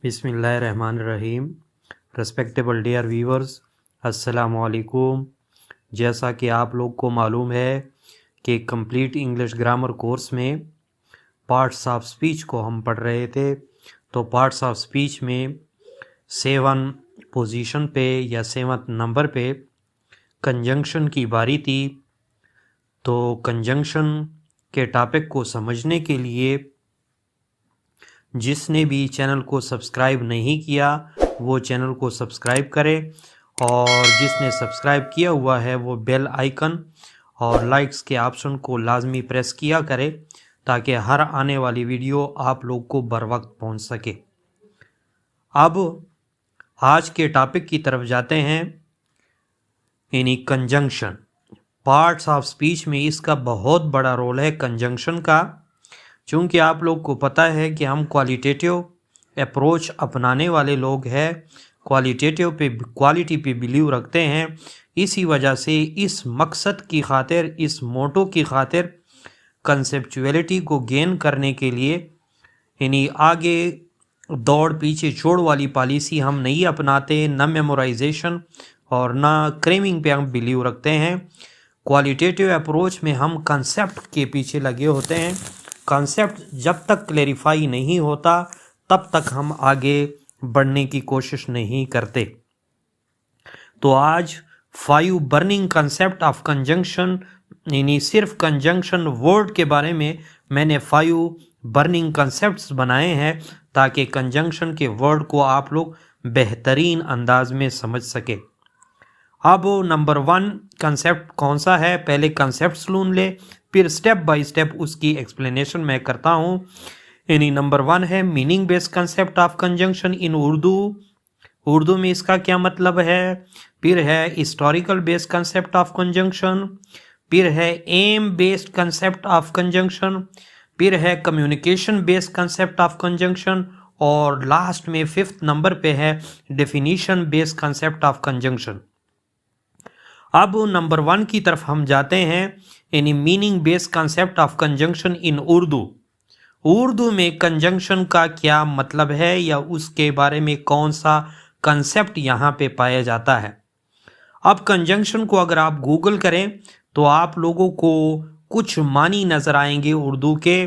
बिस्मिल्लाहिर्रहमानिर्रहीम। Respectable dear viewers, अस्सलामुअलैकुम। जैसा कि आप लोग को मालूम है कि कंप्लीट इंग्लिश ग्रामर कोर्स में पार्ट्स ऑफ स्पीच को हम पढ़ रहे थे। तो पार्ट्स ऑफ स्पीच में 7 पोजीशन पे या 7 नंबर पे कंजंक्शन की बारी थी। तो कंजंक्शन के टॉपिक को समझने के लिए जिसने भी चैनल को सब्सक्राइब नहीं किया वो चैनल को सब्सक्राइब करे, और जिसने सब्सक्राइब किया हुआ है वो बेल आइकन और लाइक्स के ऑप्शन को लाजमी प्रेस किया करे ताकि हर आने वाली वीडियो आप लोग को बर वक्त पहुँच सके। अब आज के टॉपिक की तरफ जाते हैं। यानी कंजंक्शन पार्ट्स ऑफ स्पीच में इसका बहुत बड़ा रोल है कंजंक्शन का। चूँकि आप लोग को पता है कि हम क्वालिटेटिव अप्रोच अपनाने वाले लोग हैं, क्वालिटी पे बिलीव रखते हैं। इसी वजह से इस मकसद की खातिर, इस मोटो की खातिर कंसेप्चुअलिटी को गेन करने के लिए यानी आगे दौड़ पीछे छोड़ वाली पॉलिसी हम नहीं अपनाते, न मेमोराइजेशन और न क्रेमिंग पे हम बिलीव रखते हैं। क्वालिटेटिव अप्रोच में हम कंसेप्ट के पीछे लगे होते हैं। कॉन्सेप्ट जब तक क्लेरिफाई नहीं होता तब तक हम आगे बढ़ने की कोशिश नहीं करते। तो आज 5 बर्निंग कंसेप्ट ऑफ कंजंक्शन, यानी सिर्फ कंजंक्शन वर्ड के बारे में मैंने 5 बर्निंग कंसेप्ट्स बनाए हैं ताकि कंजंक्शन के वर्ड को आप लोग बेहतरीन अंदाज में समझ सके। अब नंबर 1 कंसेप्ट कौन सा है, पहले कंसेप्ट सुन ले, फिर स्टेप बाय स्टेप उसकी एक्सप्लेनेशन मैं करता हूँ। यानी नंबर 1 है meaning based concept of conjunction in Urdu में इसका क्या मतलब है। फिर है historical based concept of conjunction, फिर है aim based concept of conjunction, फिर है communication based concept of conjunction, और लास्ट में 5th नंबर पे है definition based concept of conjunction. अब नंबर 1 की तरफ हम जाते हैं, यानी meaning based concept of conjunction in Urdu में कंजंक्शन का क्या मतलब है या उसके बारे में कौन सा कंसेप्ट यहाँ पे पाया जाता है। अब कंजंक्शन को अगर आप गूगल करें तो आप लोगों को कुछ मानी नजर आएंगे उर्दू के।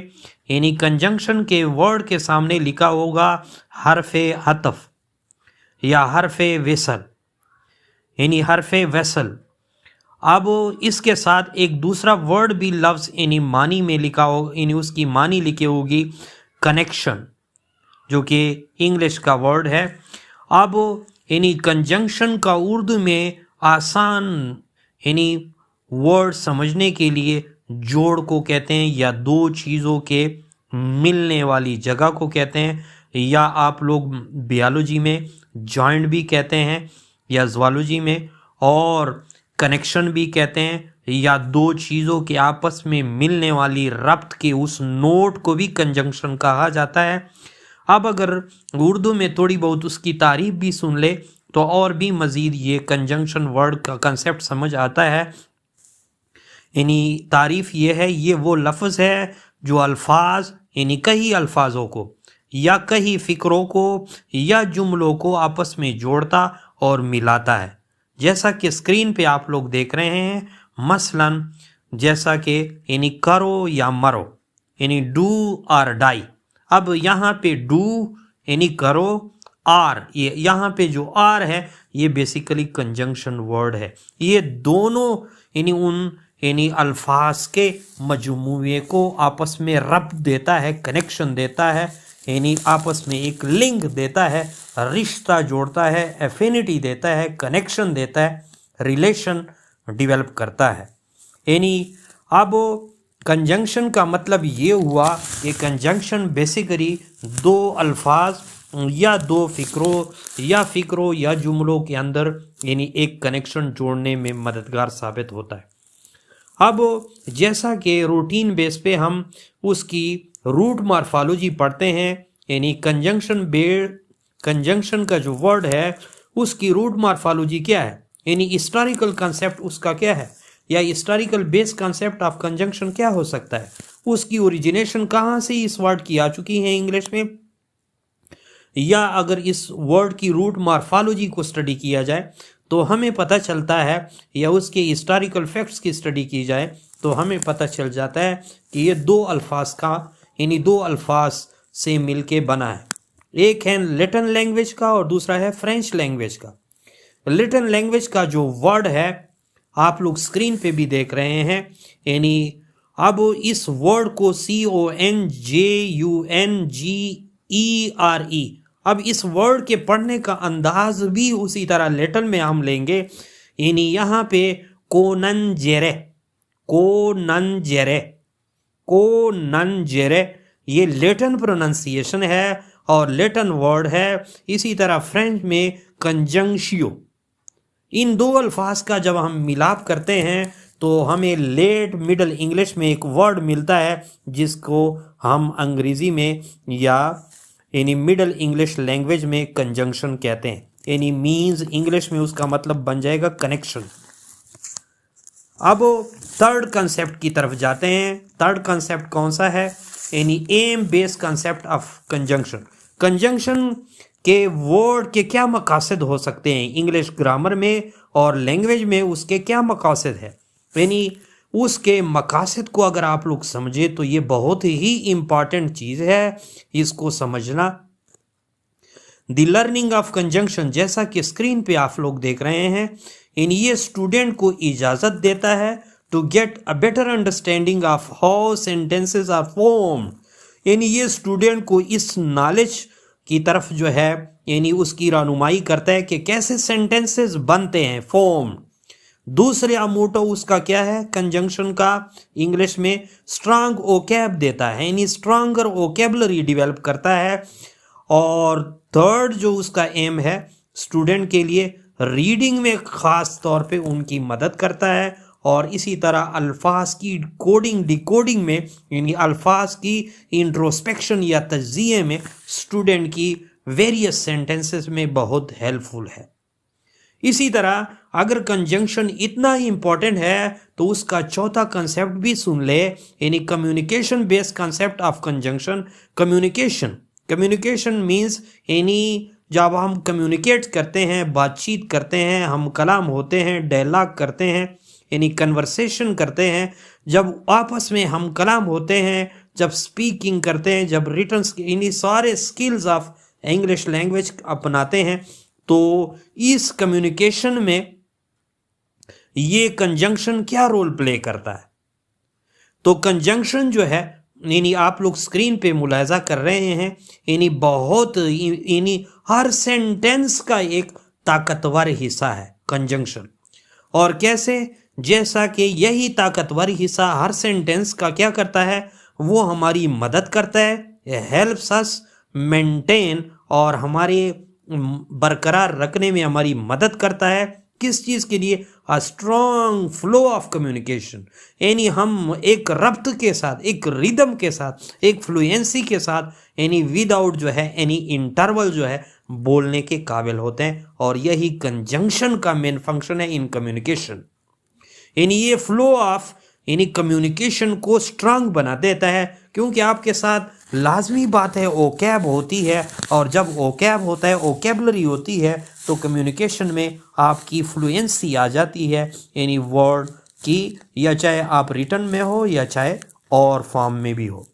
यानी कंजंक्शन के वर्ड के सामने लिखा होगा हरफे हतफ या हरफे वेसल, यानी हरफे वेसल। अब इसके साथ एक दूसरा वर्ड भी लफ्ज़ यानी मानी में लिखा हो, यानी उसकी मानी लिखी होगी कनेक्शन, जो कि इंग्लिश का वर्ड है। अब यानी कंजंक्शन का उर्दू में आसान यानी वर्ड समझने के लिए जोड़ को कहते हैं, या 2 चीज़ों के मिलने वाली जगह को कहते हैं, या आप लोग बायोलॉजी में जॉइंट भी कहते हैं, या ज़ूलॉजी में और कनेक्शन भी कहते हैं, या 2 चीज़ों के आपस में मिलने वाली रब्त के उस नोट को भी कंजंक्शन कहा जाता है। अब अगर उर्दू में थोड़ी बहुत उसकी तारीफ भी सुन ले तो और भी मज़ीद ये कंजंक्शन वर्ड का कंसेप्ट समझ आता है। यानी तारीफ ये है, ये वो लफ्ज़ है जो अल्फाज यानी कई अल्फाजों को या कई फ़िक्रों को या जुमलों को आपस में जोड़ता और मिलाता है। जैसा कि स्क्रीन पे आप लोग देख रहे हैं, मसलन जैसा कि यानी करो या मरो, यानी डू और डाई। अब यहाँ पे डू यानी करो, आर ये यहाँ पे जो आर है ये बेसिकली कंजंक्शन वर्ड है। ये दोनों यानी उन यानी अल्फाज के मजमूए को आपस में रब्त देता है, कनेक्शन देता है, यानी आपस में एक लिंक देता है, रिश्ता जोड़ता है, एफिनिटी देता है, कनेक्शन देता है, रिलेशन डेवलप करता है। यानी अब कंजंक्शन का मतलब ये हुआ कि कंजंक्शन बेसिकली 2 अल्फाज या 2 फ़िक्रों या जुमलों के अंदर यानी एक कनेक्शन जोड़ने में मददगार साबित होता है। अब जैसा कि रूटीन बेस पे हम उसकी रूट मॉर्फोलॉजी पढ़ते हैं, यानी कंजंक्शन का जो वर्ड है उसकी रूट मॉर्फोलॉजी क्या है, यानी हिस्टोरिकल कंसेप्ट उसका क्या है, या historical base concept of conjunction क्या हो सकता है, उसकी ओरिजिनेशन कहाँ से इस वर्ड की आ चुकी है इंग्लिश में। या अगर इस वर्ड की रूट मॉर्फोलॉजी को स्टडी किया जाए तो हमें पता चलता है, या उसके हिस्टोरिकल फैक्ट्स की स्टडी की जाए तो हमें पता चल जाता है कि ये दो अल्फाज का, यानी दो अल्फाज से मिलके बना है। एक है लैटिन लैंग्वेज का और दूसरा है फ्रेंच लैंग्वेज का। लैटिन लैंग्वेज का जो वर्ड है आप लोग स्क्रीन पे भी देख रहे हैं, यानी अब इस वर्ड को CONJUNGERE, अब इस वर्ड के पढ़ने का अंदाज भी उसी तरह लैटिन में हम लेंगे, यानी यहाँ पे कोनंजेरे, कोनंजेरे, कोनंजेरे, ये लैटिन प्रोनाउंसिएशन है और लैटिन वर्ड है। इसी तरह फ्रेंच में कंजंक्शियो। इन दो अल्फाज का जब हम मिलाप करते हैं तो हमें लेट मिडल इंग्लिश में एक वर्ड मिलता है जिसको हम अंग्रेजी में या यानी मिडल इंग्लिश लैंग्वेज में कंजंक्शन कहते हैं, यानी मीन्स इंग्लिश में उसका मतलब बन जाएगा कनेक्शन। अब थर्ड कंसेप्ट की तरफ जाते हैं। थर्ड कंसेप्ट कौन सा है? यानी aim based concept of conjunction. Conjunction के वर्ड के क्या मकासद हो सकते हैं इंग्लिश ग्रामर में और लैंग्वेज में, उसके क्या मकासद है, यानी उसके मकासद को अगर आप लोग समझे तो ये बहुत ही इम्पॉर्टेंट चीज़ है इसको समझना। द लर्निंग ऑफ कंजंक्शन, जैसा कि स्क्रीन पे आप लोग देख रहे हैं, इन ये स्टूडेंट को इजाज़त देता है to get a better understanding of how sentences are formed, यानी ये स्टूडेंट को इस नॉलेज की तरफ जो है यानी उसकी रहनुमाई करता है कि कैसे सेंटेंसेस बनते हैं, फॉर्म। दूसरा मोटो उसका क्या है कंजंक्शन का? इंग्लिश में स्ट्रांग ओकैब देता है, यानी स्ट्रांगर ओकेबलरी डेवलप करता है। और थर्ड जो उसका एम है स्टूडेंट के लिए, रीडिंग में ख़ास तौर पे उनकी मदद करता है और इसी तरह अल्फाज की कोडिंग डिकोडिंग में, यानी अल्फाज की इंट्रोस्पेक्शन या तज्ज़िये में स्टूडेंट की वेरियस सेंटेंसेस में बहुत हेल्पफुल है। इसी तरह अगर कंजंक्शन इतना ही इम्पॉर्टेंट है तो उसका चौथा कंसेप्ट भी सुन ले, यानी communication based concept of conjunction. Communication, communication means यानी जब हम कम्युनिकेट करते हैं, बातचीत करते हैं, हम कलाम होते हैं, डायलॉग करते हैं, यानी कन्वर्सेशन करते हैं, जब आपस में हम कलाम होते हैं, जब स्पीकिंग करते हैं, जब रिटन, यानी सारे स्किल्स ऑफ इंग्लिश लैंग्वेज अपनाते हैं, तो इस कम्युनिकेशन में ये कंजंक्शन क्या रोल प्ले करता है? तो कंजंक्शन जो है, यानी आप लोग स्क्रीन पे मुलाहिजा कर रहे हैं, यानी बहुत, यानी हर सेंटेंस का एक ताकतवर हिस्सा है कंजंक्शन। और कैसे? जैसा कि यही ताकतवर हिस्सा हर सेंटेंस का क्या करता है, वो हमारी मदद करता है, हेल्प्स अस मेंटेन, और हमारे बरकरार रखने में हमारी मदद करता है। किस चीज़ के लिए? A strong flow of communication, यानी हम एक रब्त के साथ, एक रिदम के साथ, एक फ्लुएंसी के साथ, यानी विदाउट जो है एनी इंटरवल जो है बोलने के काबिल होते हैं। और यही कंजंक्शन का मेन फंक्शन है इन कम्युनिकेशन, यानी ये फ्लो ऑफ यानी कम्युनिकेशन को स्ट्रांग बना देता है, क्योंकि आपके साथ लाजमी बात है ओकैब होती है, और जब ओकैब होता है, ओकेबलरी होती है, तो कम्युनिकेशन में आपकी फ्लुएंसी आ जाती है, यानी वर्ड की, या चाहे आप रिटन में हो या चाहे और फॉर्म में भी हो।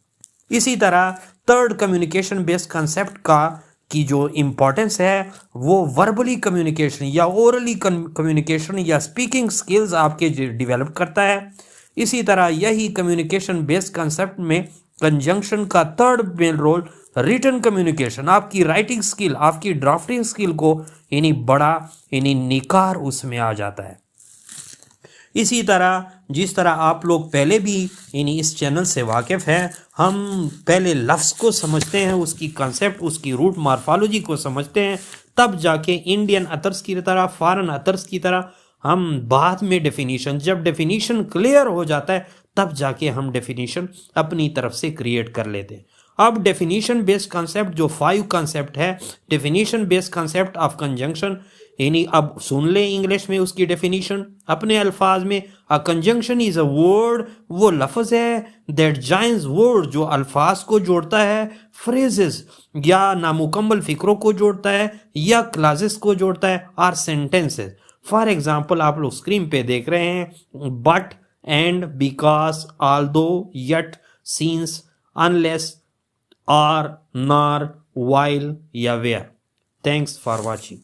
इसी तरह थर्ड कम्युनिकेशन बेस्ड कंसेप्ट का की जो इम्पोर्टेंस है वो वर्बली कम्युनिकेशन या ओरली कम्युनिकेशन या स्पीकिंग स्किल्स आपके डेवलप करता है। इसी तरह यही कम्युनिकेशन बेस्ड कंसेप्ट में कंजंक्शन का third main role written communication, आपकी राइटिंग स्किल, आपकी ड्राफ्टिंग स्किल को यानी बड़ा यानी निखार उसमें आ जाता है। इसी तरह जिस तरह आप लोग पहले भी यानी इस चैनल से वाकिफ़ हैं, हम पहले लफ्ज़ को समझते हैं, उसकी कंसेप्ट, उसकी रूट मॉर्फोलॉजी को समझते हैं, तब जाके इंडियन अथर्स की तरह, फॉरेन अथर्स की तरह हम बाद में डेफिनीशन, जब डेफिनीशन क्लियर हो जाता है तब जाके हम डेफिनीशन अपनी तरफ से क्रिएट कर लेते हैं। अब डेफिनेशन बेस्ड कंसेप्ट जो 5 कंसेप्ट है, definition based concept of conjunction, यानी अब सुन ले इंग्लिश में उसकी डेफिनेशन अपने अल्फाज में। A conjunction is a word, वो लफ्ज है दैट जॉइंस वर्ड, जो अल्फाज को जोड़ता है, फ्रेजेस या नामुकम्मल फिक्रों को जोड़ता है, या क्लासेस को जोड़ता है, आर सेंटेंसेस। फॉर एग्जाम्पल आप लोग स्क्रीन पे देख रहे हैं but, and, because, although, yet, since, unless, or, nor, while या वेयर। Thanks for watching.